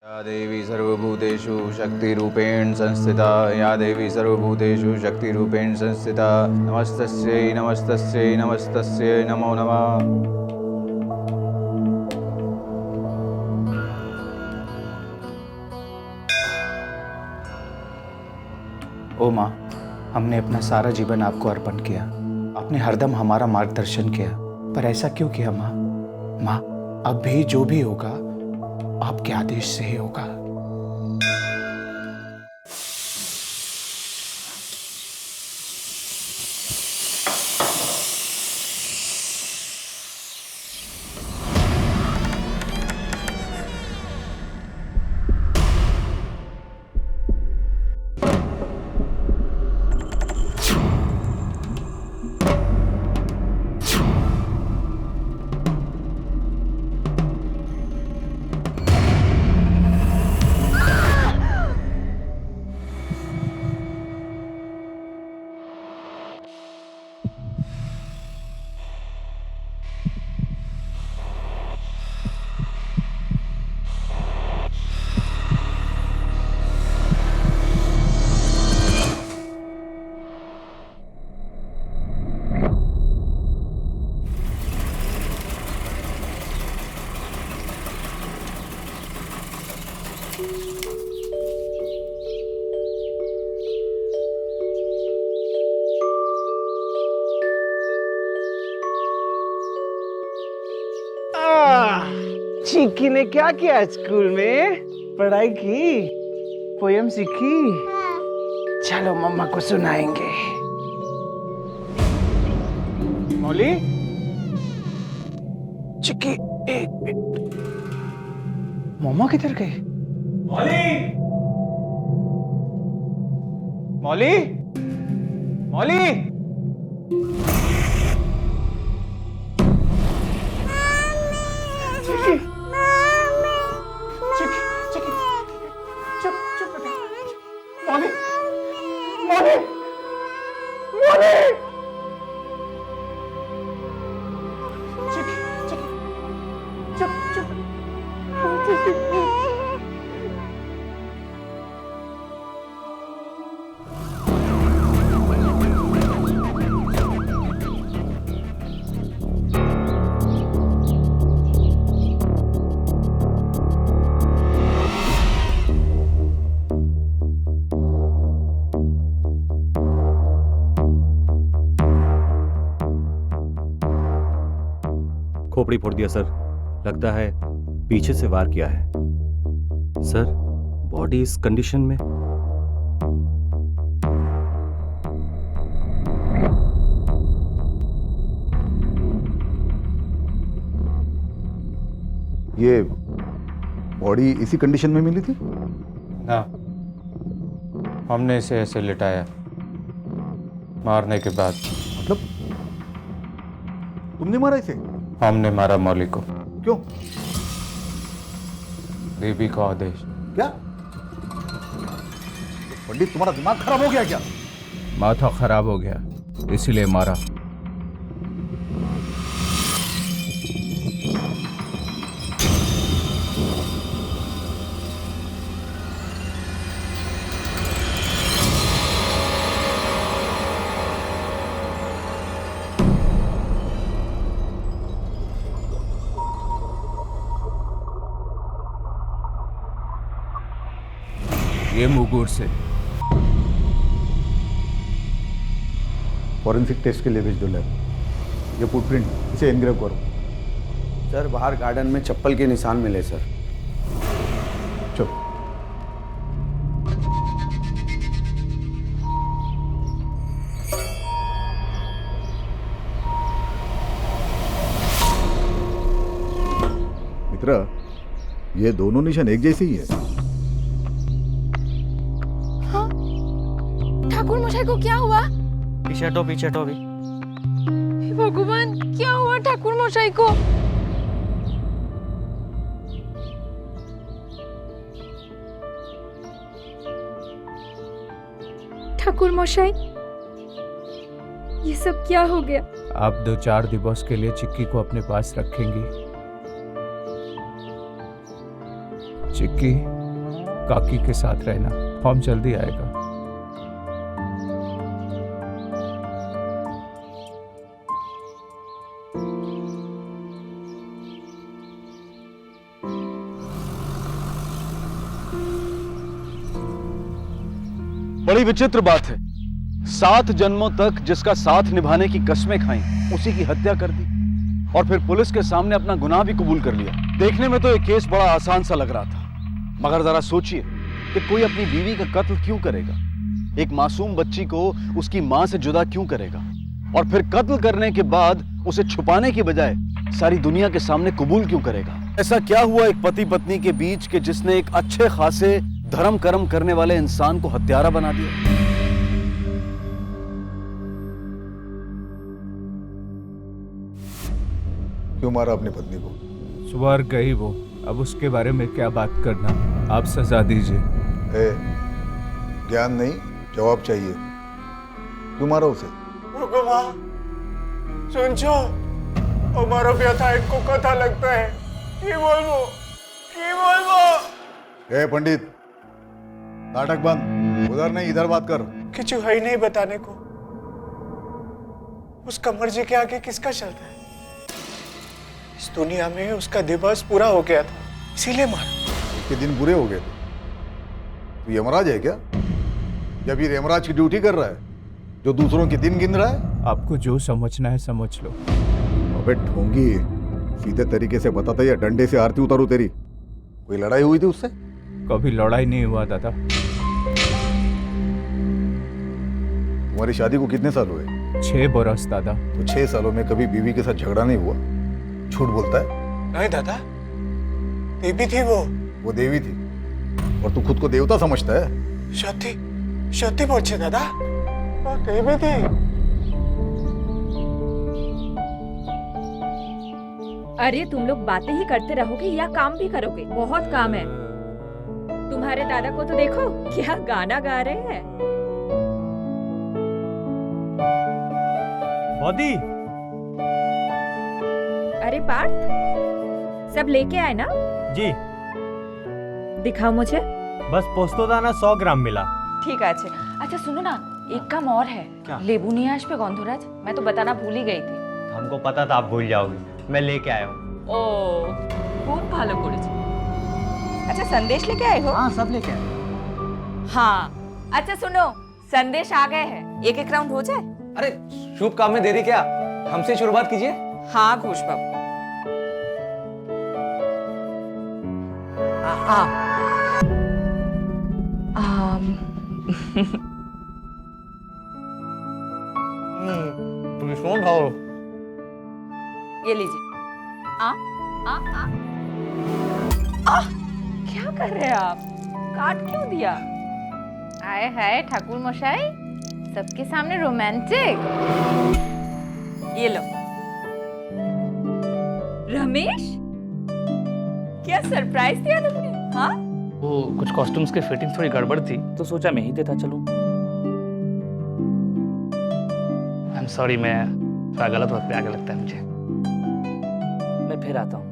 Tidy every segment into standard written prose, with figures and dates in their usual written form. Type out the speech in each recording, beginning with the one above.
या देवी सर्वभूतेषु शक्तिरूपेण संस्थिता या देवी सर्वभूतेषु शक्तिरूपेण संस्थिता नमस्तस्यै नमस्तस्यै नमस्तस्यै नमो नमः। ओ माँ, हमने अपना सारा जीवन आपको अर्पण किया। आपने हरदम हमारा मार्गदर्शन किया, पर ऐसा क्यों किया माँ? माँ, अब भी जो भी होगा आपके आदेश से ही होगा। चिक्की ने क्या किया स्कूल में? पढ़ाई की, पोयम सीखी? चलो मम्मा को सुनाएंगे। मौली, चिक्की एक मिनट, मम्मा किधर गई? मौली, मौली, मौली, चिक्की, चिक्की, चुप चुप बेटा, मौली, मौली, मौली, चिक्की, चिक्की, चुप चुप, चिक्की। खोपड़ी फोड़ दिया सर, लगता है पीछे से वार किया है। सर, बॉडी इस कंडीशन में। ये बॉडी इसी कंडीशन में मिली थी? ना, हमने इसे ऐसे लिटाया मारने के बाद। मतलब तुमने मारा इसे? हमने मारा मौली को। क्यों? देवी का आदेश। क्या पंडित, तुम्हारा दिमाग खराब हो गया क्या? माथा खराब हो गया इसीलिए मारा। ये मुगुर से फॉरेंसिक टेस्ट के लिए भेज दो लैब। ये फुटप्रिंट, इसे एनग्रेव करो। सर, बाहर गार्डन में चप्पल के निशान मिले सर। चलो। मित्र, ये दोनों निशान एक जैसे ही है। ठाकुर मशाई को क्या हुआ? पीछे हटो अभी। हे भगवान, क्या हुआ ठाकुर मशाई को? ठाकुर मशाई, ये सब क्या हो गया? आप 2-4 दिवस के लिए चिक्की को अपने पास रखेंगी। चिक्की, काकी के साथ रहना, फॉर्म जल्दी आएगा। बड़ी विचित्र बात है, 7 जन्मों तक जिसका साथ निभाने की कस्में खाई, उसी की हत्या कर दी और फिर पुलिस के सामने अपना गुनाह भी कबूल कर लिया। देखने में तो ये केस बड़ा आसान सा लग रहा था, मगर जरा सोचिए कि कोई अपनी बीवी का कत्ल क्यों करेगा, एक मासूम बच्ची को उसकी मां से जुदा क्यों करेगा, और फिर कत्ल करने के बाद उसे छुपाने की बजाय सारी दुनिया के सामने कबूल क्यों करेगा। ऐसा क्या हुआ एक पति पत्नी के बीच कि जिसने एक अच्छे खासे धर्म कर्म करने वाले इंसान को हत्यारा बना दिया। क्यों मारा अपनी पत्नी को? स्वर्ग गई वो, अब उसके बारे में क्या बात करना, आप सजा दीजिए। ए, ज्ञान नहीं, जवाब चाहिए। क्यों मारा उसे? भगवान শুনছো আমারও ব্যথা একটু কথা लगता है কি বলবো ए पंडित, नाटक बंद, उधर नहीं इधर बात कर। कुछ है ही नहीं बताने को। उसका मर्जी के आगे किसका चलता है? इस दुनिया में उसका दिवस पूरा हो गया था, इसीलिए मारा। उसके दिन बुरे हो गए थे। तू यमराज है क्या? या फिर यमराज की ड्यूटी कर रहा है जो दूसरों के दिन गिन रहा है? आपको जो समझना है समझ लो। अबे ढोंगी, सीधे तरीके से बताता या डंडे से आरती उतारू तेरी? कोई लड़ाई हुई थी उससे? कभी लड़ाई नहीं हुआ दादा। तुम्हारी शादी को कितने साल हुए? 6 बरस दादा। तो 6 सालों में कभी बीवी के साथ झगड़ा नहीं हुआ? झूठ बोलता है? नहीं दादा, देवी थी वो देवी थी और तू खुद को देवता समझता है? सत्य बोलছে दादा, वो देवी थी। अरे तुम लोग बातें ही करते रहोगे या काम भी करोगे? बहुत काम है। तुम्हारे दादा को तो देखो, क्या गाना गा रहे हैं। बॉडी अरे पार्थ, सब लेके आए ना? जी, दिखाओ मुझे। बस पोस्तोदाना 100 ग्राम मिला। ठीक है। अच्छा सुनो ना, एक काम और है। क्या? लेबू नहीं है आज पे गंधराज, मैं तो बताना भूल ही गई थी। हमको पता था आप भूल जाओगे, मैं लेके आया हूँ। ओ खूब ভালো করেছি। अच्छा संदेश लेके आए हो? हाँ, सब लेके आए। हाँ अच्छा सुनो, संदेश आ गए हैं, एक राउंड हो जाए। अरे शुभ काम में देरी क्या, हमसे शुरुआत कीजिए। हाँ घोष बाबू। ये लीजिए। क्या कर रहे हैं आप? काट क्यों दिया? आए हाय ठाकुर मशाई, सबके सामने रोमांटिक। ये लो। रमेश, क्या सरप्राइज दिया तुमने? हाँ वो कुछ कॉस्ट्यूम्स के फिटिंग थोड़ी गड़बड़ थी तो सोचा मैं ही देता चलूं। आई एम सॉरी, मैं थोड़ा गलत वक्त पे आगे लगता है मुझे। मैं फिर आता हूँ।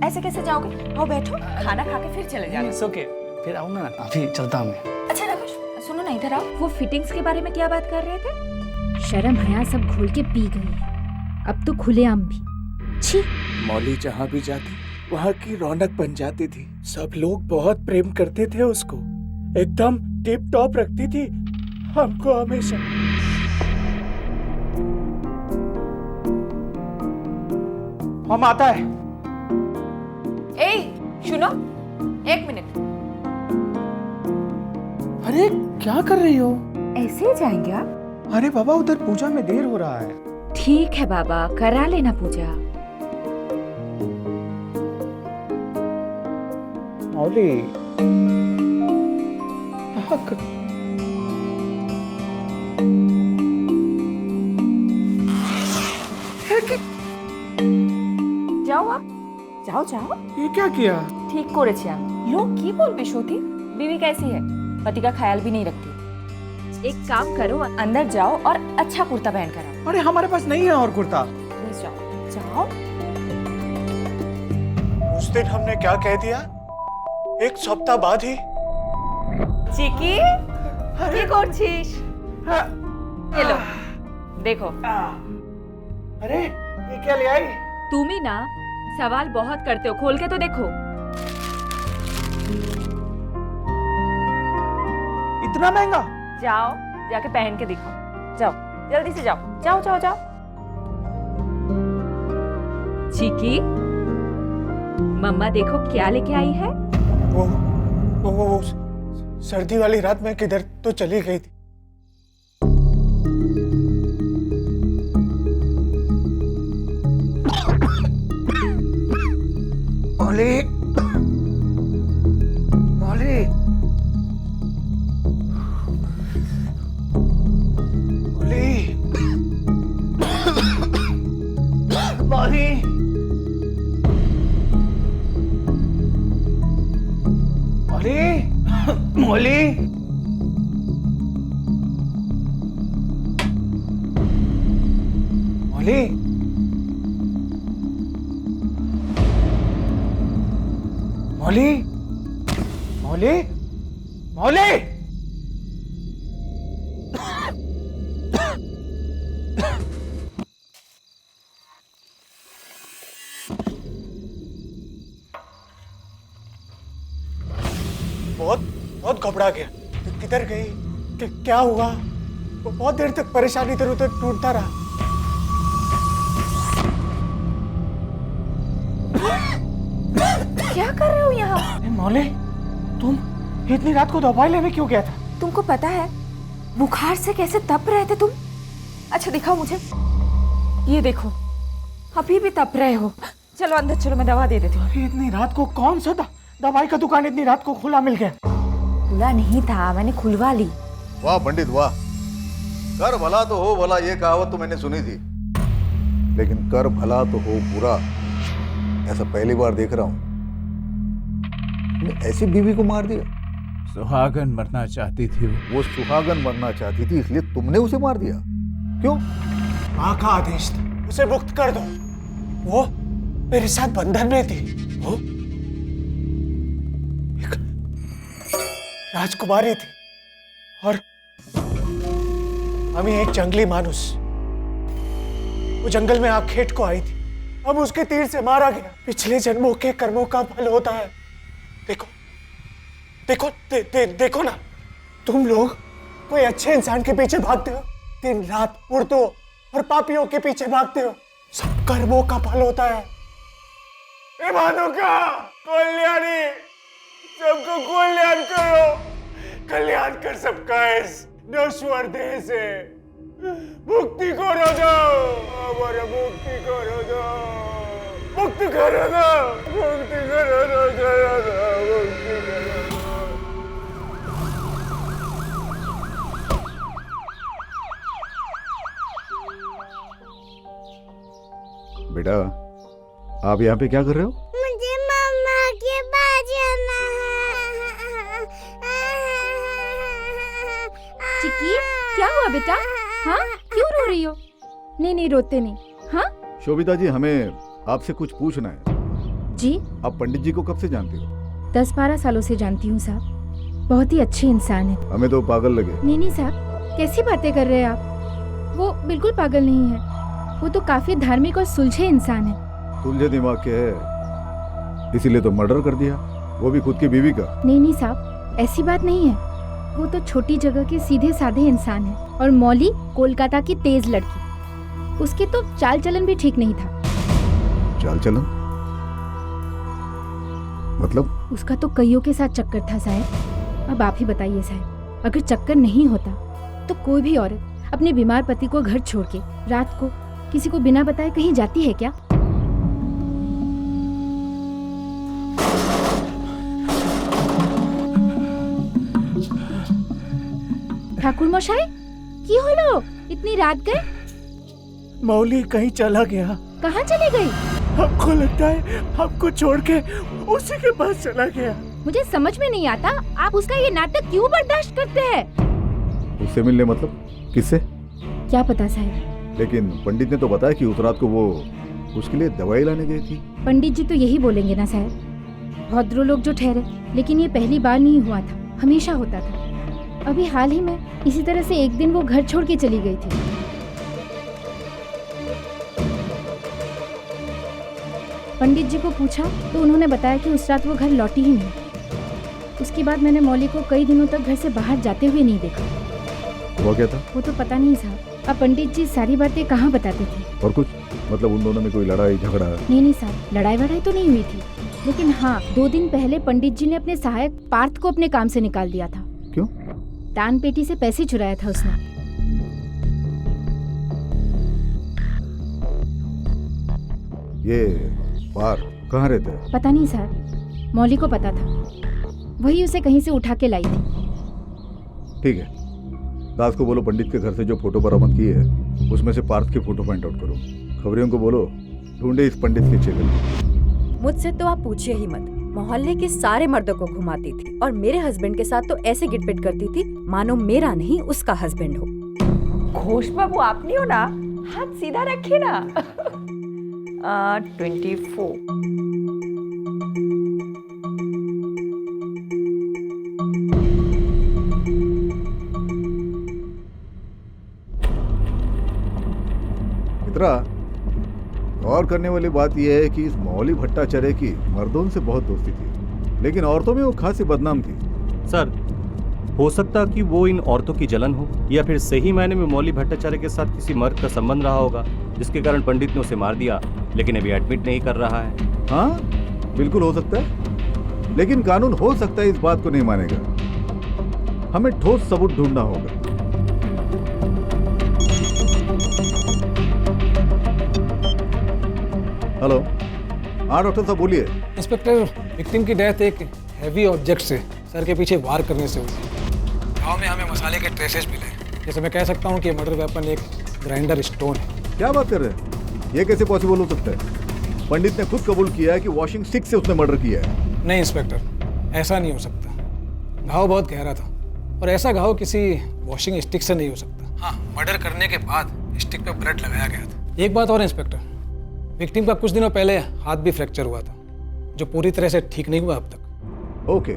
ऐसे कैसे जाओगे? आओ बैठो, खाना खा के फिर चले जाओगे। इट्स ओके, फिर आऊंगा ना, अभी चलता हूँ मैं। अच्छा रमेश सुनो ना, इधर आओ। वो फिटिंग्स के बारे में क्या बात कर रहे थे? शर्म हया सब घोल के पी गई है, अब तो खुलेआम भी। छी। मौली जहाँ भी जाती वहाँ की रौनक बन जाती थी। सब लोग बहुत प्रेम करते थे उसको, एकदम टिप टॉप रखती थी हमको हमेशा। हम आता है। ए सुनो, 1 मिनट। अरे क्या कर रही हो? ऐसे ही जाएंगे आप? अरे बाबा, उधर पूजा में देर हो रहा है। ठीक है बाबा, करा लेना पूजा। मौली যাও आप, যাও যাও। ये क्या किया? ठीक করেছি আমি। लोग की बोलबे श्रुति, बीवी कैसी है? पति का ख्याल भी नहीं रखती। एक काम करो, अंदर जाओ और अच्छा कुर्ता पहन कर आओ। अरे हमारे पास नहीं है और कुर्ता। प्लीज जाओ जाओ। उस दिन हमने क्या कह दिया? 1 सप्ताह बाद ही চিকি কি করছিস? এলো देखो। अरे ये क्या ले आई? तुम ही ना सवाल बहुत करते हो, खोल के तो देखो। इतना महंगा? जाओ जाके पहन के दिखाओ, जाओ जल्दी से जाओ जाओ जाओ जाओ। चिकी, मम्मा देखो क्या लेके आई है। वो सर्दी वाली रात में किधर तो चली गई थी। मौली, मौली, मौली, मौली, मौली, मौली, मौली, मौली, मौली, मौली, बहुत घबरा गया। किधर गई? क्या हुआ? बहुत देर तक परेशान इधर उधर ढूंढता रहा। क्या कर रहे हो यहाँ? मौली, तुम इतनी रात को दवाई लेने क्यों गया था? तुमको पता है बुखार से कैसे तप रहे थे तुम? अच्छा दिखाओ मुझे, ये देखो अभी भी तप रहे हो। चलो अंदर चलो, मैं दवा दे देती हूँ। इतनी रात को कौन सा दवाई का दुकान इतनी रात को खुला मिल गया? खुला नहीं था, मैंने खुलवा ली। वाह पंडित वाह, कर भला तो हो भला, ये कहावत तो मैंने सुनी थी, लेकिन कर भला तो हो बुरा ऐसा पहली बार देख रहा हूं। ऐसी बीवी को मार दिया? सुहागन मरना चाहती थी वो सुहागन मरना चाहती थी इसलिए तुमने उसे मार दिया? क्यों? माँ का आदेश था, उसे मुक्त कर दो। वो मेरे साथ बंधन में थी। वो एक राजकुमारी थी और अमी एक जंगली मानुस। वो जंगल में आखेट को आई थी, अब उसके तीर से मारा गया। पिछले जन्मों के कर्मों का फल होता है। देखो देखो देखो ना, तुम लोग कोई अच्छे इंसान के पीछे भागते हो, दिन रात मूर्तों और पापियों के पीछे भागते हो। सब कर्मों का फल होता है। ए भानुका, कल्याणी, सबको कल्याण करो, कल्याण कर सबका इस नश्वर देह से। मुक्ति करो दो, हमारा मुक्ति करो दो, मुक्ति करो दो, मुक्ति करो दो, करो दो, मुक्ति करो दो। बेटा आप यहाँ पे क्या कर रहे हो? मुझे मम्मा के पास जाना है। चिक्की, क्या हुआ बेटा? हाँ, क्यों रो रही हो? नहीं नहीं, रोते नहीं। हाँ शोभिता जी, हमें आपसे कुछ पूछना है। जी। आप पंडित जी को कब से जानती हो? 10-12 सालों से जानती हूँ साहब, बहुत ही अच्छे इंसान है। हमें तो पागल लगे। नहीं साहब, कैसी बातें कर रहे हैं आप? वो बिल्कुल पागल नहीं है, वो तो काफी धार्मिक और सुलझे इंसान है। सुलझे दिमाग के है, इसीलिए तो मर्डर कर दिया, वो भी खुद की बीवी का। नहीं साहब, ऐसी बात नहीं है। वो तो छोटी जगह के सीधे साधे इंसान है। और मौली कोलकाता की तेज लड़की, उसके तो चाल चलन भी ठीक नहीं था। चाल चलन मतलब? उसका तो कईयों के साथ चक्कर था साहब। अब आप ही बताइए साहब, अगर चक्कर नहीं होता तो कोई भी औरत अपने बीमार पति को घर छोड़ के रात को किसी को बिना बताए कहीं जाती है क्या? ठाकुर मशाई, की होलो? इतनी रात गए? मौली कहीं चला गया। कहाँ चले गई? हमको लगता है हमको छोड़ के उसी के पास चला गया। मुझे समझ में नहीं आता, आप उसका ये नाटक क्यों बर्दाश्त करते हैं? उससे मिलने मतलब? किससे? क्या पता साहब, लेकिन पंडित ने तो बताया कि उस रात को वो उसके लिए दवाई लाने गई थी। पंडित जी तो यही बोलेंगे ना साहब, भद्रो लोग जो ठहरे। लेकिन ये पहली बार नहीं हुआ था, हमेशा होता था। अभी हाल ही में इसी तरह से एक दिन वो घर छोड़ के चली गई थी। पंडित जी को पूछा तो उन्होंने बताया कि उस रात वो घर लौटी ही नहीं। उसके बाद मैंने मौली को कई दिनों तक घर से बाहर जाते हुए नहीं देखा। हुआ क्या था? वो तो पता नहीं साहब। अब पंडित जी सारी बातें कहाँ बताते थे। और कुछ मतलब उन दोनों में कोई लड़ाई झगड़ा? नहीं साहब, लड़ाई वड़ाई तो नहीं हुई थी, लेकिन हाँ 2 दिन पहले पंडित जी ने अपने सहायक पार्थ को अपने काम से निकाल दिया था। क्यों? दान पेटी से पैसे चुराया था उसने। ये पार्थ कहाँ रहता है? पता नहीं साहब, मौली को पता था, वही उसे कहीं से उठा के लाई थी। ठीक है, दास को बोलो पंडित के घर से जो फोटो बरामद की है उसमें से पार्थ की फोटो फाइंड आउट करो। खबरियों को बोलो ढूंढे इस पंडित के चेले। मुझसे तो आप पूछिए ही मत। मोहल्ले के सारे मर्दों को घुमाती थी और मेरे हस्बैंड के साथ तो ऐसे गिटपिट करती थी मानो मेरा नहीं उसका हस्बैंड हो। घोष बाबू आप नहीं हो ना, हाथ सीधा रखिए ना। 24। मित्रा, गौर करने वाली बात यह है कि इस मौली भट्टाचार्य की मर्दों से बहुत दोस्ती थी, लेकिन औरतों में वो खासी बदनाम थी। सर, हो सकता कि वो इन औरतों की जलन हो, या फिर सही मायने में मौली भट्टाचार्य के साथ किसी मर्द का संबंध रहा होगा, जिसके कारण पंडित ने उसे मार दिया, लेकिन अभी एडमिट नहीं कर रहा है। हाँ, बिल्कुल हो सकता है, लेकिन कानून हो सकता है इस बात को नहीं मानेगा। हमें ठोस सबूत ढूंढना होगा। हेलो, हाँ डॉक्टर साहब बोलिए। इंस्पेक्टर, विक्टिम की डेथ एक हैवी ऑब्जेक्ट से सर के पीछे वार करने से हुई। गांव में हमें मसाले के ट्रेसेस मिले, जैसे मैं कह सकता हूँ कि मर्डर वेपन एक ग्राइंडर स्टोन है। क्या बात कर रहे हैं? ये कैसे पॉसिबल हो सकता है? पंडित ने खुद कबूल किया है कि वॉशिंग स्टिक से उसने मर्डर किया है। नहीं इंस्पेक्टर, ऐसा नहीं हो सकता। घाव बहुत गहरा था और ऐसा घाव किसी वॉशिंग स्टिक से नहीं हो सकता। हाँ, मर्डर करने के बाद स्टिक पे ब्लड लगाया गया था। एक बात और इंस्पेक्टर, विक्टिम का कुछ दिनों पहले हाथ भी फ्रैक्चर हुआ था, जो पूरी तरह से ठीक नहीं हुआ अब तक। ओके।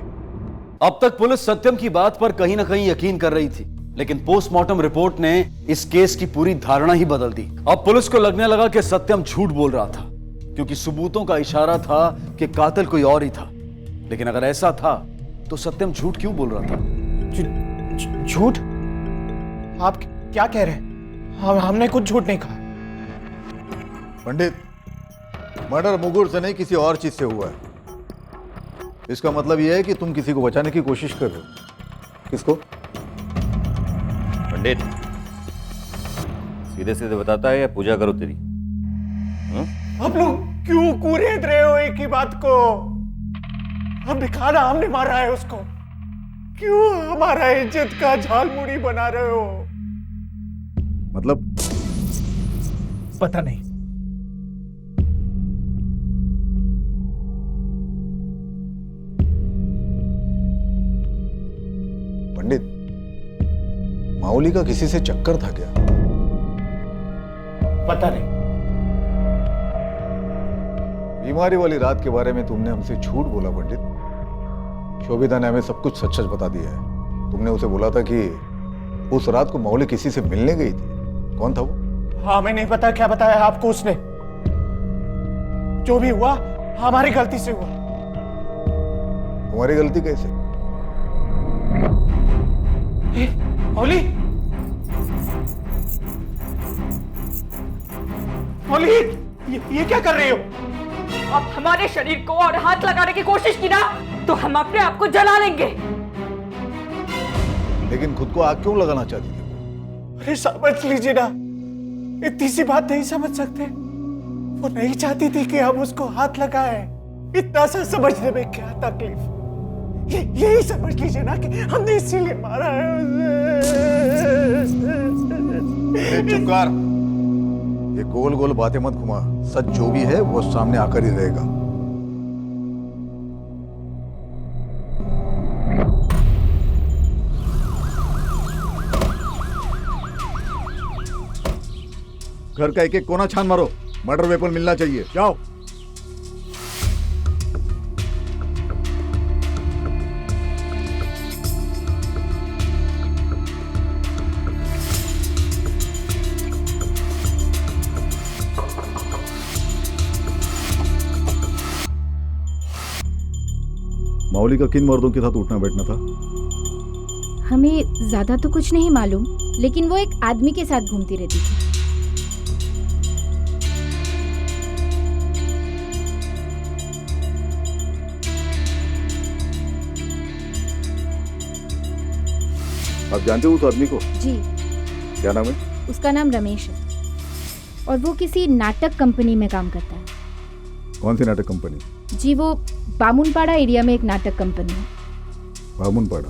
अब तक पुलिस सत्यम की बात पर कहीं ना कहीं यकीन कर रही थी, लेकिन पोस्टमार्टम रिपोर्ट ने इस केस की पूरी धारणा ही बदल दी। अब पुलिस को लगने लगा कि सत्यम झूठ बोल रहा था, क्योंकि सबूतों का इशारा था कि कातिल कोई और ही था। लेकिन अगर ऐसा था तो सत्यम झूठ क्यों बोल रहा था? झूठ? आप क्या कह रहे हैं? हमने कुछ झूठ नहीं कहा। पंडित, मर्डर मुगुर से नहीं किसी और चीज से हुआ है। इसका मतलब यह है कि तुम किसी को बचाने की कोशिश कर रहे हो। किसको? पंडित, सीधे सीधे बताता है या पूजा करो तेरी? आप लोग क्यों कूरेद रहे हो एक ही बात को? हमने खाना, हमने मारा है उसको। क्यों हमारा इज्जत का झालमुड़ी बना रहे हो? मतलब? पता नहीं। पंडित, माउली का किसी से चक्कर था क्या? पता नहीं। बीमारी वाली रात के बारे में तुमने हमसे झूठ बोला पंडित। शोभिता ने हमें सब कुछ सच सच बता दिया है। तुमने उसे बोला था कि उस रात को माउली किसी से मिलने गई थी। कौन था वो? हाँ, हमें नहीं पता क्या बताया आपको उसने। जो भी हुआ हमारी गलती से हुआ। तुम्हारी गलती कैसे? मौली, मौली, ये क्या कर रहे हो? अब हमारे शरीर को और हाथ लगाने की कोशिश की ना तो हम अपने आप को जला लेंगे। लेकिन खुद को आग क्यों लगाना चाहती थी? अरे समझ लीजिए ना, इतनी सी बात नहीं समझ सकते? वो नहीं चाहती थी कि हम उसको हाथ लगाएं। इतना सा समझने में क्या तकलीफ? यही समझ लीजिए ना कि हमने इसीलिए मारा है उसे। चुप कर। ये गोल गोल बातें मत घुमा। सच जो भी है वो सामने आकर ही रहेगा। घर का एक एक कोना छान मारो। मर्डर वेपन मिलना चाहिए। जाओ। मौली का किन मर्दों के साथ उठना बैठना था? हमें ज्यादा तो कुछ नहीं मालूम, लेकिन वो एक आदमी के साथ घूमती रहती थी। आप जानते हो उस आदमी को? जी। क्या नाम है? उसका नाम रमेश है और वो किसी नाटक कंपनी में काम करता है। कौन सी नाटक कंपनी? जी, वो बामुनपाड़ा एरिया में एक नाटक कंपनी है। बामुनपाड़ा?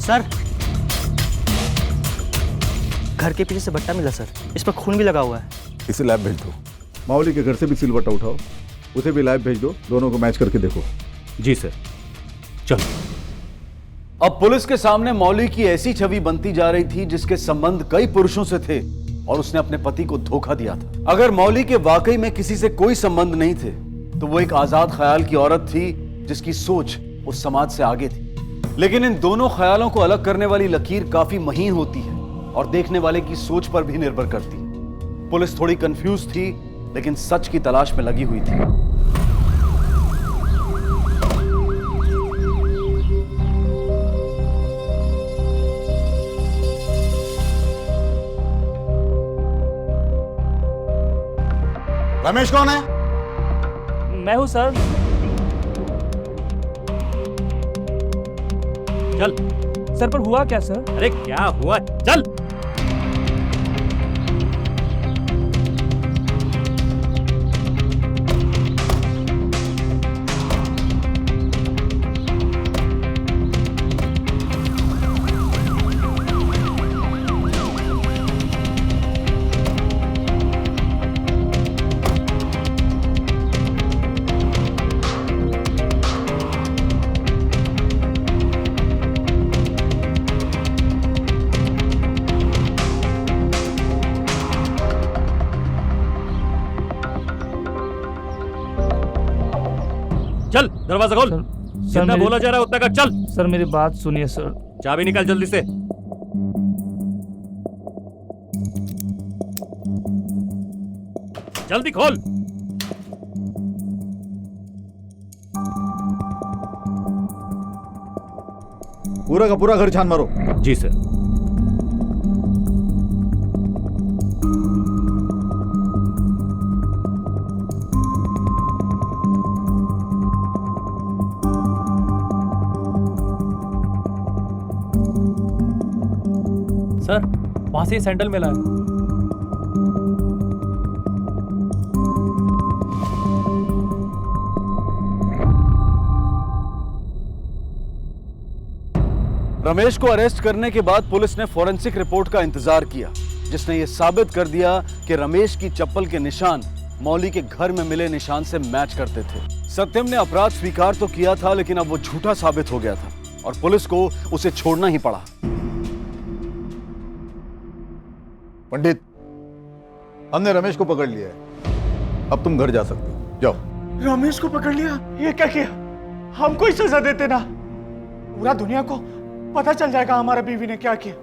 सर, घर के पीछे से भट्टा मिला सर, इस पर खून भी लगा हुआ है। इसे लैब भेज दो। मौली के घर से भी सिलवट्टा उठाओ, उसे भी लैब भेज दो, दोनों को मैच करके देखो। जी सर। चलो। अब पुलिस के सामने मौली की ऐसी छवि बनती जा रही थी जिसके संबंध कई पुरुषों से थे और उसने अपने पति को धोखा दिया था। अगर मौली के वाकई में किसी से कोई संबंध नहीं थे तो वो एक आजाद ख्याल की औरत थी जिसकी सोच उस समाज से आगे थी। लेकिन इन दोनों ख्यालों को अलग करने वाली लकीर काफी महीन होती है और देखने वाले की सोच पर भी निर्भर करती है। पुलिस थोड़ी कंफ्यूज थी लेकिन सच की तलाश में लगी हुई थी। रमेश कौन है? मैं हूँ सर। चल। सर, पर हुआ क्या सर? अरे क्या हुआ? चल। चल, दरवाजा खोल। जितना बोला जा रहा है उतना कर। चल। सर, मेरी बात सुनिए सर। चाबी निकाल जल्दी से। जल्दी खोल। पूरा का पूरा घर छान मारो। जी सर। सर, वहां से सैंडल मिला है। रमेश को अरेस्ट करने के बाद पुलिस ने फॉरेंसिक रिपोर्ट का इंतजार किया जिसने यह साबित कर दिया कि रमेश की चप्पल के निशान मौली के घर में मिले निशान से मैच करते थे। सत्यम ने अपराध स्वीकार तो किया था लेकिन अब वो झूठा साबित हो गया था और पुलिस को उसे छोड़ना ही पड़ा। पंडित, हमने रमेश को पकड़ लिया है, अब तुम घर जा सकते हो, जाओ। रमेश को पकड़ लिया? ये क्या किया? हमको ही सजा देते ना, पूरा दुनिया को पता चल जाएगा हमारा बीवी ने क्या किया।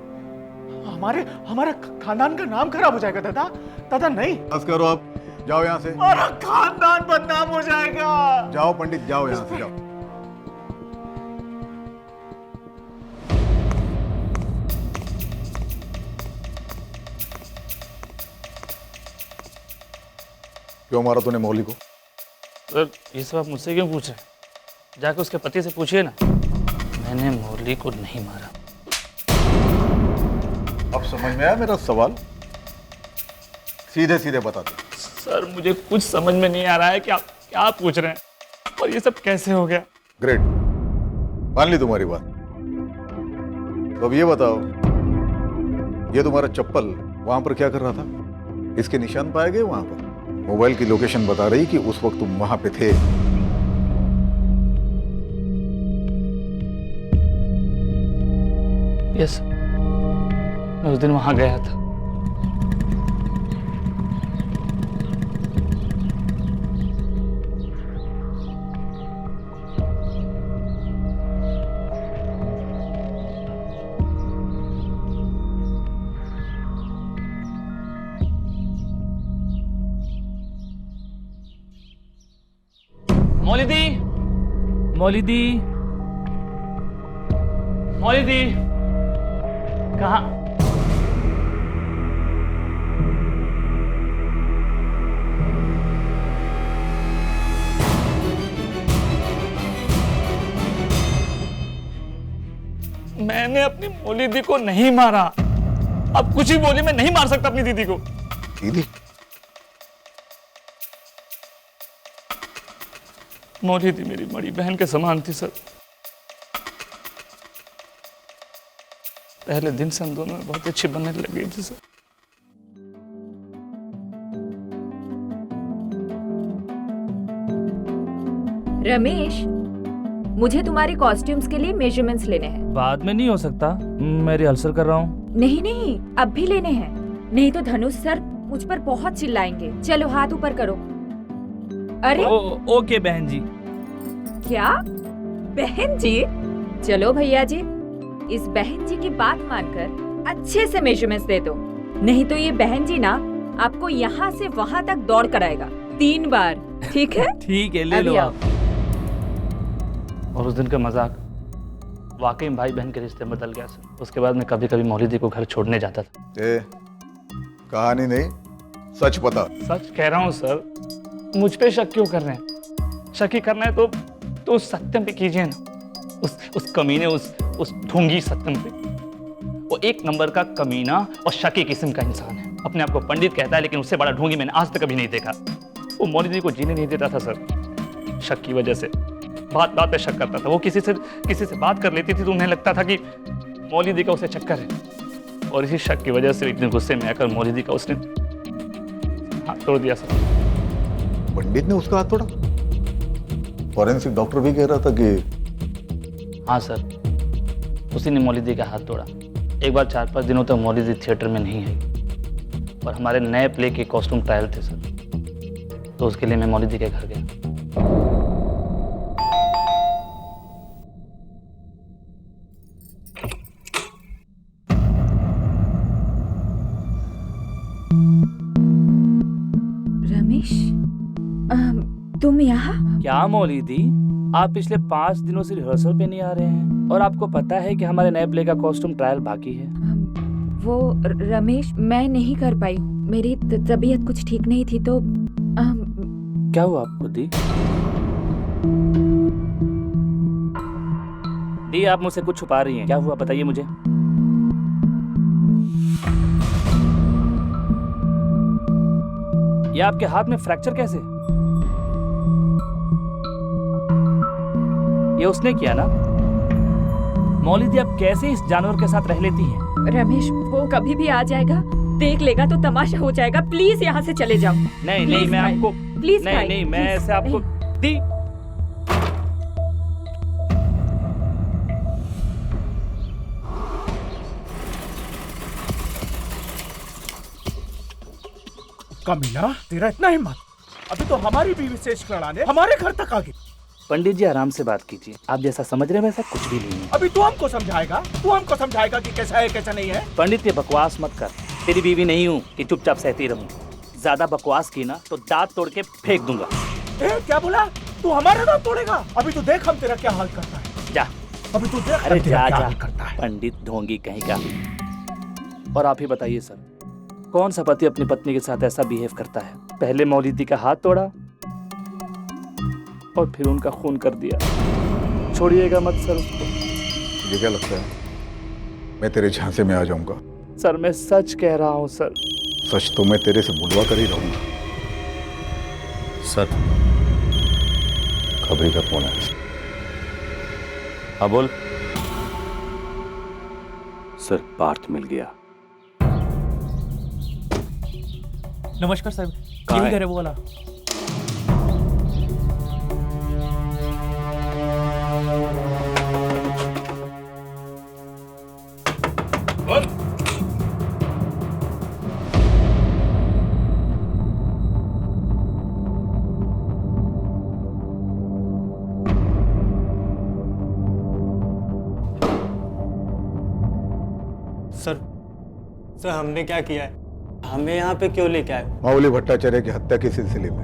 हमारे खानदान का नाम खराब हो जाएगा। दादा, दादा नहीं। बस करो, अब जाओ यहाँ से। हमारा खानदान बदनाम हो जाएगा। जाओ पंडित, जाओ यहाँ से, जाओ। क्यों मारा तूने मौली को? सर, ये सब आप मुझसे क्यों पूछ रहे हैं? जाकर उसके पति से पूछिए ना। मैंने मौली को नहीं मारा। अब समझ में आया मेरा सवाल? सीधे सीधे बता दे। सर, मुझे कुछ समझ में नहीं आ रहा है कि आप क्या पूछ रहे हैं और ये सब कैसे हो गया। ग्रेट, मान ली तुम्हारी बात। तो अब ये बताओ, ये तुम्हारा चप्पल वहां पर क्या कर रहा था? इसके निशान पाए गए वहां पर? मोबाइल की लोकेशन बता रही कि उस वक्त तुम वहां पे थे। यस, मैं उस दिन वहां गया था। मौली दी, मौली दी, मौली दी, कहाँ? मैंने अपनी मौली दी को नहीं मारा। अब कुछ ही बोली, मैं नहीं मार सकता अपनी दीदी को। दीदी? मौली दी मेरी बड़ी बहन के समान थी सर। पहले दिन से हम दोनों में बहुत अच्छी बनने लग गई थी सर। रमेश, मुझे तुम्हारे कॉस्ट्यूम्स के लिए मेजरमेंट्स लेने हैं। बाद में नहीं हो सकता, मैं रिहर्सल कर रहा हूँ। नहीं नहीं, अब भी लेने हैं, नहीं तो धनुष सर मुझ पर बहुत चिल्लाएंगे। चलो हाथ ऊपर करो। अरे ओके बहन जी। क्या बहन जी? चलो भैया जी, इस बहन जी की बात मानकर अच्छे से मेजरमेंट्स दे दो, नहीं तो ये बहन जी ना आपको यहाँ से वहाँ तक दौड़ कराएगा 3 बार। ठीक है? ठीक है, ले अभी लो आओ। आप। और उस दिन का मजाक वाकई में भाई बहन के रिश्ते में बदल गया सर। उसके बाद मैं कभी कभी मौली दी को घर छोड़ने जाता था। कहानी नहीं, सच बता। सच कह रहा हूँ सर। मुझ पे शक क्यों कर रहे हैं? शक ही करना है तो उस सत्यम पे कीजिए ना। उस कमीने, उस ढोंगी सत्यम पे। वो एक नंबर का कमीना और शकी किस्म का इंसान है। अपने आप को पंडित कहता है, लेकिन उससे बड़ा ढोंगी मैंने आज तक कभी नहीं देखा। वो मौली दी को जीने नहीं देता था सर, शक की वजह से। बात बात पे शक करता था। वो किसी से बात कर लेती थी तो उन्हें लगता था कि मौली दी का उसे चक्कर है, और इसी शक की वजह से इतने गुस्से में आकर मौली दी का उसने हाथ तोड़ दिया सर। पंडित ने उसका हाथ तोड़ा? फॉरेंसिक डॉक्टर भी कह रहा था कि हाँ सर, उसी ने मौली दी का हाथ तोड़ा। एक बार 4-5 दिनों तक मौली दी थिएटर में नहीं आई, और हमारे नए प्ले के कॉस्ट्यूम ट्रायल थे सर, तो उसके लिए मैं मौली दी के घर गया। रमेश, तुम यहाँ? क्या मौली दी, आप पिछले 5 दिनों से रिहर्सल पे नहीं आ रहे हैं, और आपको पता है कि हमारे नए प्ले का कॉस्ट्यूम ट्रायल बाकी है। वो रमेश, मैं नहीं कर पाई हूँ। मेरी तबीयत कुछ ठीक नहीं थी तो क्या हुआ आपको दी? दी, आप मुझसे कुछ छुपा रही हैं। क्या हुआ बताइए मुझे। ये आपके हाथ में फ्रैक्चर कैसे? ये उसने किया ना? मौली दी, आप कैसे इस जानवर के साथ रह लेती हैं? रमेश, वो कभी भी आ जाएगा, देख लेगा तो तमाशा हो जाएगा। प्लीज यहाँ से चले जाओ। नहीं नहीं, मैं आपको प्लीज नहीं, मैं ऐसे आपको दी। कमीना, तेरा इतना हिम्मत? अभी तो हमारी बीवी से इश्क लड़ाने हमारे घर तक आ गई। पंडित जी, आराम से बात कीजिए। आप जैसा समझ रहे हैं वैसा कुछ भी नहीं है। अभी तू हमको समझाएगा कि कैसा है कैसा नहीं है। पंडित, ये बकवास मत कर। तेरी बीवी नहीं हूँ कि चुपचाप सहती रहूं। ज्यादा बकवास की ना तो दांत तोड़ के फेंक दूंगा। क्या बोला? तू हमारा दांत तोड़ेगा? अभी तो देख हम तेरा क्या हाल करता है। जा, अभी तो देख अरे हम तेरा जा क्या जा, हाल करता है। पंडित ढोंगी कहीं का। और आप ही बताइए सर, कौन सा पति अपनी पत्नी के साथ ऐसा बिहेव करता है? पहले मौली दी का हाथ तोड़ा और फिर उनका खून कर दिया। छोड़िएगा मत सर उसको। ये क्या लगता है मैं तेरे झांसे में आ जाऊंगा? सर, मैं सच कह रहा हूँ सर। सच तो मैं तेरे से बुलवा कर ही रहूंगा। सर, खबरी का फोन है। हाँ बोल। सर, पार्थ मिल गया। नमस्कार साहब, कहाँ है? घर है वो वाला। सर, हमने क्या किया है? हमें यहाँ पे क्यों लेके आए? मौली भट्टाचार्य की हत्या के सिलसिले में।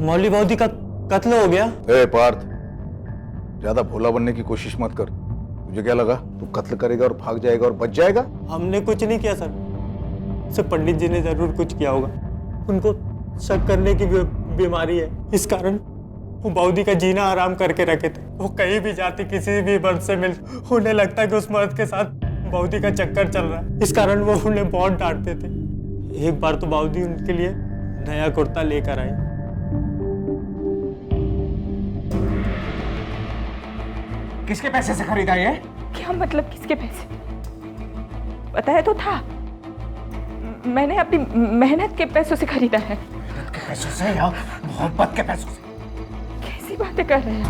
मौली भौजी का कत्ल हो गया। ए पार्थ, ज्यादा भोला बनने की कोशिश मत कर। तुझे क्या लगा तू कत्ल करेगा और भाग जाएगा और बच जाएगा? हमने कुछ नहीं किया सर। सिर्फ पंडित जी ने जरूर कुछ किया होगा। उनको शक करने की बीमारी है, इस कारण वो बाउदी का जीना आराम करके रखे थे। वो कहीं भी जाती, किसी भी मर्द से मिल, उन्हें लगता है कि उस मर्द के साथ बाउदी का चक्कर चल रहा है। इस कारण वो उन्हें बहुत डांटते थे। एक बार तो बाउदी उनके लिए नया कुर्ता लेकर आई। किसके पैसे से खरीदा ये? क्या मतलब किसके पैसे? बताया तो था, मैंने अपनी मेहनत के पैसों से खरीदा है। मेहनत के पैसों से या मोहब्बत के पैसों से? कैसी बातें कर रहे हैं?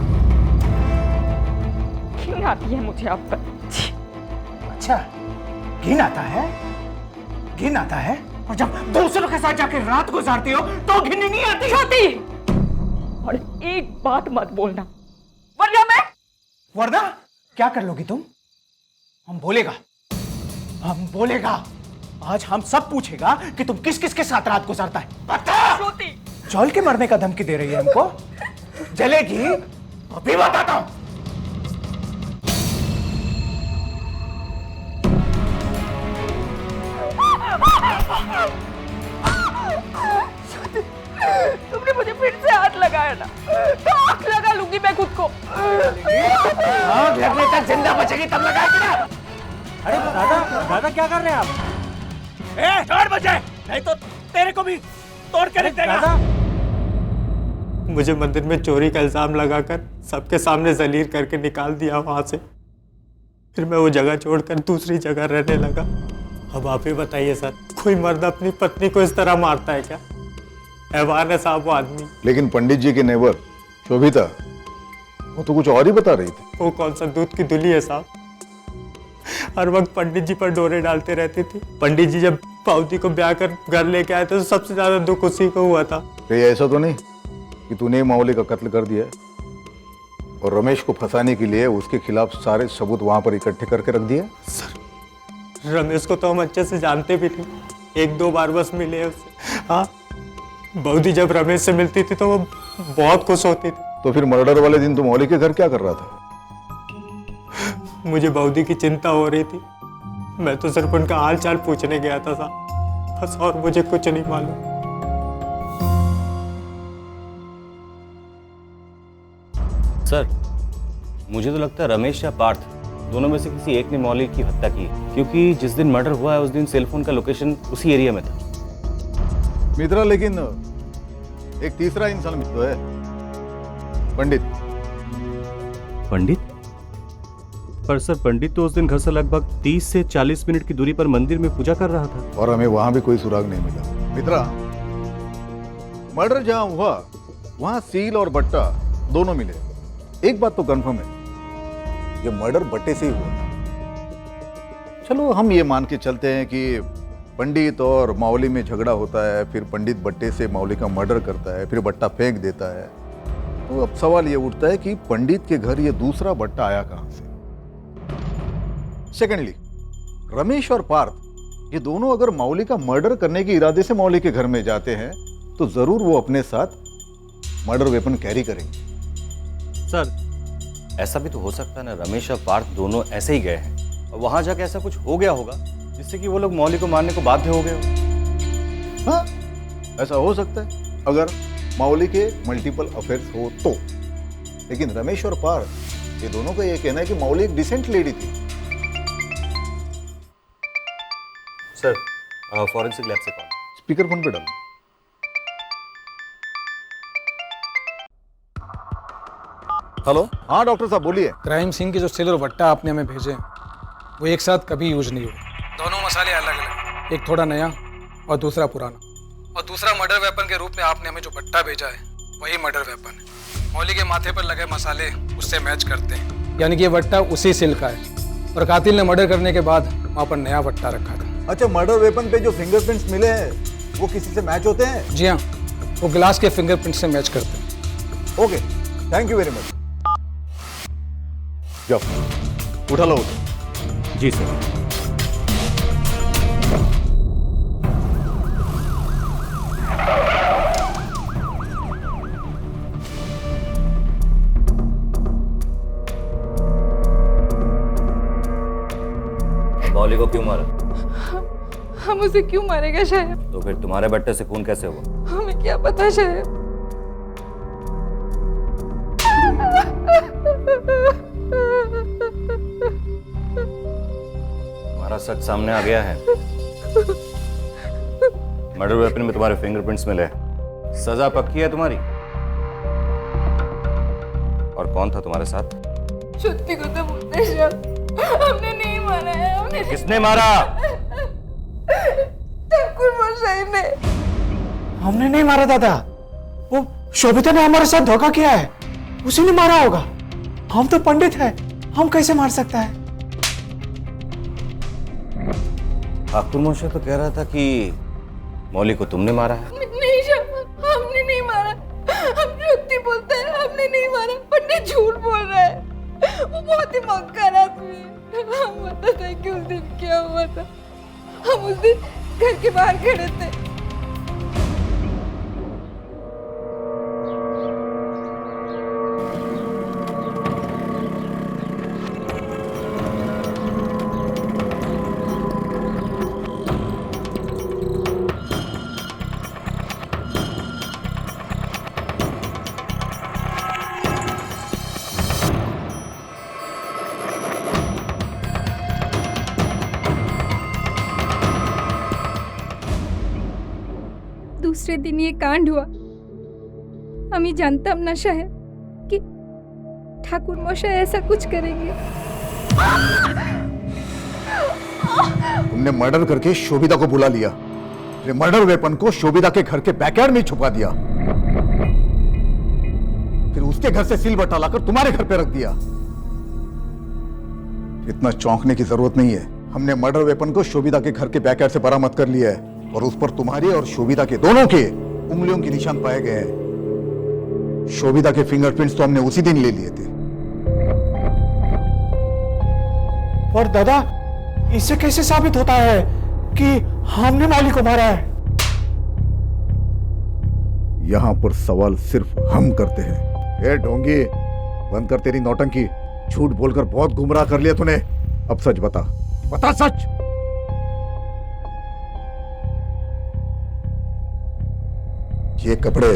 घिन आती है मुझे आप पर। अच्छा, घिन आता है? घिन आता है? और जब दूसरों के साथ जाकर रात गुजारती हो तो घिन नहीं आती? छोटी, और एक बात मत बोलना, वरना मैं। वरना क्या कर लोगी तुम? हम बोलेगा। आज हम सब पूछेगा कि तुम किस किस के साथ रात गुजारता है। बता! छोटी, जल के मरने का धमकी दे रही है हमको? जलेगी? अभी बताता हूं। तुमने मुझे फिर से हाथ लगाया ना, तो आग लगा लूंगी मैं खुद को। आग लगने तक जिंदा बचेगी तब लगाएगी ना। अरे दादा क्या कर रहे हैं आप? छोड़ मुझे, नहीं तो तेरे को भी तोड़ के रख देगा। मुझे मंदिर में चोरी का इल्जाम लगाकर सबके सामने जलील करके निकाल दिया वहां से। फिर मैं वो जगह छोड़कर दूसरी जगह रहने लगा। अब आप ही बताइए सर, कोई मर्द अपनी पत्नी को इस तरह मारता है क्या? हैवान है साहब वो आदमी। लेकिन पंडित जी के नेबर शोभिता, वो तो कुछ और ही बता रही थी। वो कौन सा दूध की दुली है साहब? हर वक्त पंडित जी पर डोरे डालते रहती थी। पंडित जी जब बाउदी को ब्याह कर घर लेके आए थे तो सबसे ज्यादा दुख उसी को हुआ था। ये ऐसा तो नहीं कि तूने माओली का कत्ल कर दिया और रमेश को फंसाने के लिए उसके खिलाफ सारे सबूत वहां पर इकट्ठे करके रख दिए? सर, रमेश को तो हम अच्छे से जानते भी नहीं, एक दो बार बस मिले उससे। हाँ, बाउदी जब रमेश से मिलती थी तो वो बहुत खुश होती थी। तो फिर मर्डर वाले दिन तुम मौली के घर क्या कर रहा था? मुझे बाउदी की चिंता हो रही थी। मैं तो सिर्फ उनका हाल चाल पूछने गया था साहब, बस, और मुझे कुछ नहीं मालूम। सर, मुझे तो लगता है रमेश या पार्थ दोनों में से किसी एक ने मौली की हत्या की है, क्योंकि जिस दिन मर्डर हुआ है उस दिन सेलफोन का लोकेशन उसी एरिया में था। मित्रा, लेकिन एक तीसरा इंसान भी तो है, पंडित। पंडित? पर सर, पंडित तो उस दिन घर से लगभग 30 से 40 मिनट की दूरी पर मंदिर में पूजा कर रहा था और हमें वहां भी कोई सुराग नहीं मिला। मित्रा, मर्डर जहां हुआ वहां सील और बट्टा दोनों मिले। एक बात तो कंफर्म है, ये मर्डर बट्टे से ही हुआ था। चलो हम ये मान के चलते हैं कि पंडित और मावली में झगड़ा होता है, फिर पंडित बट्टे से मावली का मर्डर करता है, फिर बट्टा फेंक देता है। तो अब सवाल ये उठता है कि पंडित के घर ये दूसरा बट्टा आया कहां से? सेकेंडली, रमेश और पार्थ ये दोनों अगर मावली का मर्डर करने के इरादे से मावली के घर में जाते हैं तो जरूर वो अपने साथ मर्डर वेपन कैरी करेंगे। सर, ऐसा भी तो हो सकता है ना, रमेश और पार्थ दोनों ऐसे ही गए हैं और वहां जाके ऐसा कुछ हो गया होगा जिससे कि वो लोग मौली को मारने को बाध्य हो गए हो। हाँ, ऐसा हो सकता है अगर मावली के मल्टीपल अफेयर्स हो तो। लेकिन रमेश और पार्थ ये दोनों का ये कहना है कि मावली एक डिसेंट लेडी थी। सर, फॉरेंसिक लैब से कॉल। स्पीकर फोन पे डालो। हेलो, हाँ डॉक्टर साहब बोलिए। क्राइम सीन के जो सेल और बट्टा आपने हमें भेजे वो एक साथ कभी यूज नहीं हुए। दोनों मसाले अलग अलग, एक थोड़ा नया और दूसरा पुराना। और दूसरा मर्डर वेपन के रूप में आपने हमें जो बट्टा भेजा है वही मर्डर वेपन है। मौली के माथे पर लगे मसाले उससे मैच करते हैं, यानी कि ये बट्टा उसी सेल का है और कातिल ने मर्डर करने के बाद वहाँ पर नया बट्टा रखा था। अच्छा, मर्डर वेपन पे जो फिंगरप्रिंट्स मिले हैं वो किसी से मैच होते हैं? जी हाँ, वो गिलास के फिंगरप्रिंट से मैच करते हैं। Okay, thank you very much. जाओ, उठा लो। जी सर। मौली को क्यों मारा? हम उसे क्यों मारेगा साहब? तो फिर तुम्हारे बट्टे से खून कैसे हुआ? हमें क्या पता साहब। तुम्हारा सच सामने आ गया है। मर्डर वेपन में तुम्हारे फिंगरप्रिंट्स मिले, सजा पक्की है तुम्हारी। और कौन था तुम्हारे साथ? सत्य को तो बोलते साहब, हमने नहीं मारा है। हमने किसने मारा? ठाकुर मशाई ने। हमने नहीं मारा दादा, वो शोभिता ने हमारे साथ धोखा किया है, उसी ने मारा होगा। हम तो पंडित हैं, हम कैसे मार सकता है? ठाकुर मोशे तो कह रहा था कि मौली को तुमने मारा है। नहीं साहब, हमने नहीं मारा। हम सत्य बोलते हैं, हमने नहीं मारा। पंडित झूठ बोल रहा है, वो बहुत ही मक्कार आदमी है। हम बताते हैं कि उस दिन क्या हुआ था। हम उस दिन घर के बाहर खड़े थे। दूसरे दिन ये कांड हुआ। हम ही जानता नशा है कि ठाकुर मोशा ऐसा कुछ करेंगे। तुमने मर्डर करके शोभिता को बुला लिया, फिर मर्डर वेपन को शोभिता के घर के बैकयार्ड में छुपा दिया, फिर उसके घर से सील बट्टा लाकर तुम्हारे घर पे रख दिया। इतना चौंकने की जरूरत नहीं है। हमने मर्डर वेपन को शोभिता के घर के बैकयार्ड से बरामद कर लिया है और उस पर तुम्हारे और शोभिता के दोनों के उंगलियों के निशान पाए गए हैं। शोभिता के फिंगरप्रिंट्स तो हमने उसी दिन ले लिए थे। और दादा, इससे कैसे साबित होता है कि हमने मौली को मारा है? यहां पर सवाल सिर्फ हम करते हैं। ए ढोंगी, बंद कर तेरी नौटंकी। झूठ बोलकर बहुत गुमराह कर लिया तूने। अब सच बता, बता सच। ये कपड़े,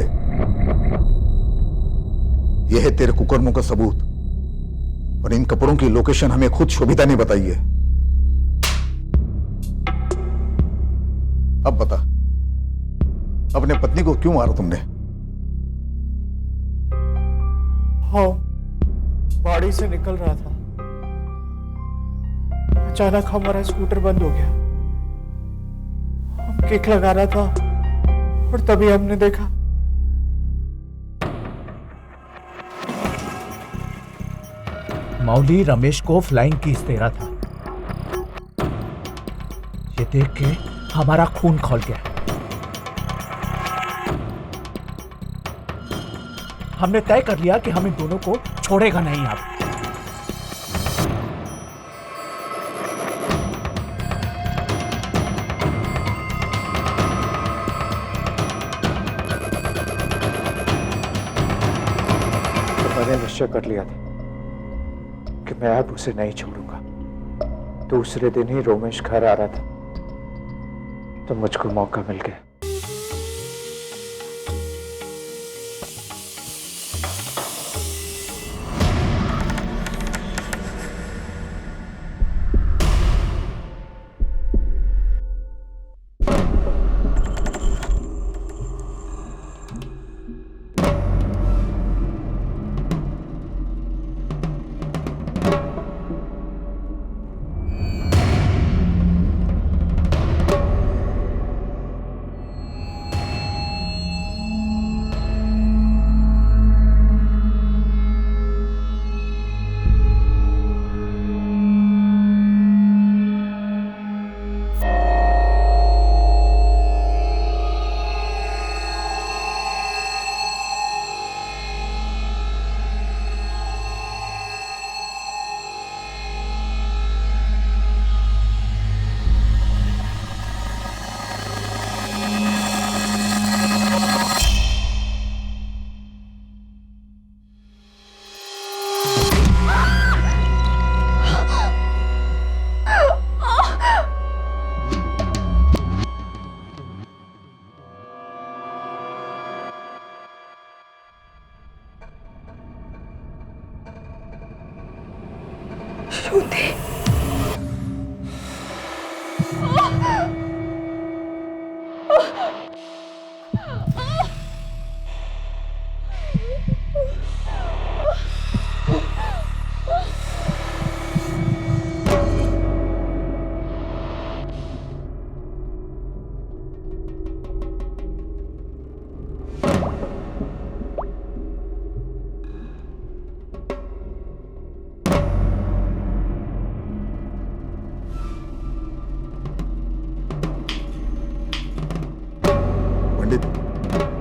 ये है तेरे कुकर्मों का सबूत, और इन कपड़ों की लोकेशन हमें खुद शोभिता ने बताई है। अब बता, अपने पत्नी को क्यों मारा तुमने? हाँ, बाड़ी से निकल रहा था, अचानक हमारा स्कूटर बंद हो गया। हम किक लगा रहा था और तभी हमने देखा मौली रमेश को फ्लाइंग किस दे रहा था। ये देख के हमारा खून खौल गया। हमने तय कर लिया कि हम इन दोनों को छोड़ेगा नहीं। आप मैंने निश्चय कर लिया था कि मैं अब उसे नहीं छोड़ूंगा। दूसरे दिन ही रोमेश घर आ रहा था तो मुझको मौका मिल गया। श्रुति पंडित,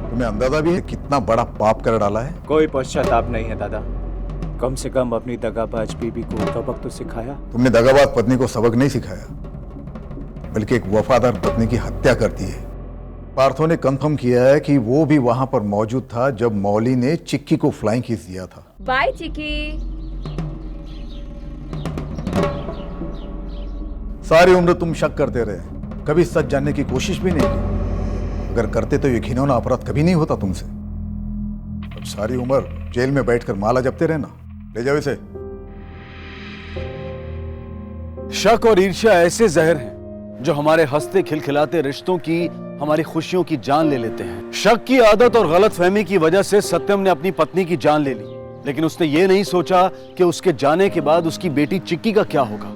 तुम्हें अंदाजा भी है कितना बड़ा पाप कर डाला है? कोई पश्चाताप नहीं है दादा। कम से कम अपनी दगाबाज बीबी को सबक तो सिखाया। तुमने दगाबाज पत्नी को सबक नहीं सिखाया, बल्कि एक वफादार पत्नी की हत्या कर दी है। पार्थो ने कंफर्म किया है कि वो भी वहां पर मौजूद था जब मौली ने चिक्की को फ्लाइंग किस दिया था। बाय चिक्की। सारी उम्र तुम शक करते रहे, कभी सच जानने की कोशिश भी नहीं की। अगर करते तो ये घिनौना अपराध कभी नहीं होता तुमसे। अब सारी उम्र जेल में बैठकर माला जपते रहना। ले जाओ इसे। शक और ईर्ष्या ऐसे जहर हैं जो हमारे हंसते खिलखिलाते रिश्तों की, हमारी खुशियों की जान ले लेते हैं। शक की आदत और गलतफहमी की वजह से सत्यम ने अपनी पत्नी की जान ले ली, लेकिन उसने ये नहीं सोचा कि उसके जाने के बाद उसकी बेटी चिक्की का क्या होगा।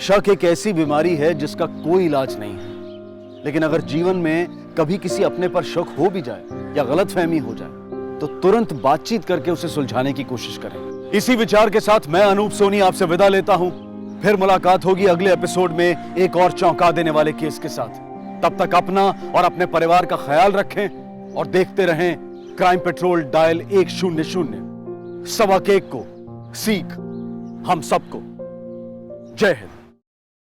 शक एक ऐसी बीमारी है जिसका कोई इलाज नहीं है, लेकिन अगर जीवन में कभी किसी अपने पर शक हो भी जाए या गलतफहमी हो जाए तो तुरंत बातचीत करके उसे सुलझाने की कोशिश करें। इसी विचार के साथ मैं अनूप सोनी आपसे विदा लेता हूं। फिर मुलाकात होगी अगले एपिसोड में एक और चौंका देने वाले केस के साथ। तब तक अपना और अपने परिवार का ख्याल रखें और देखते रहें क्राइम पेट्रोल डायल 100। 1 को सीख हम सबको। जय हिंद।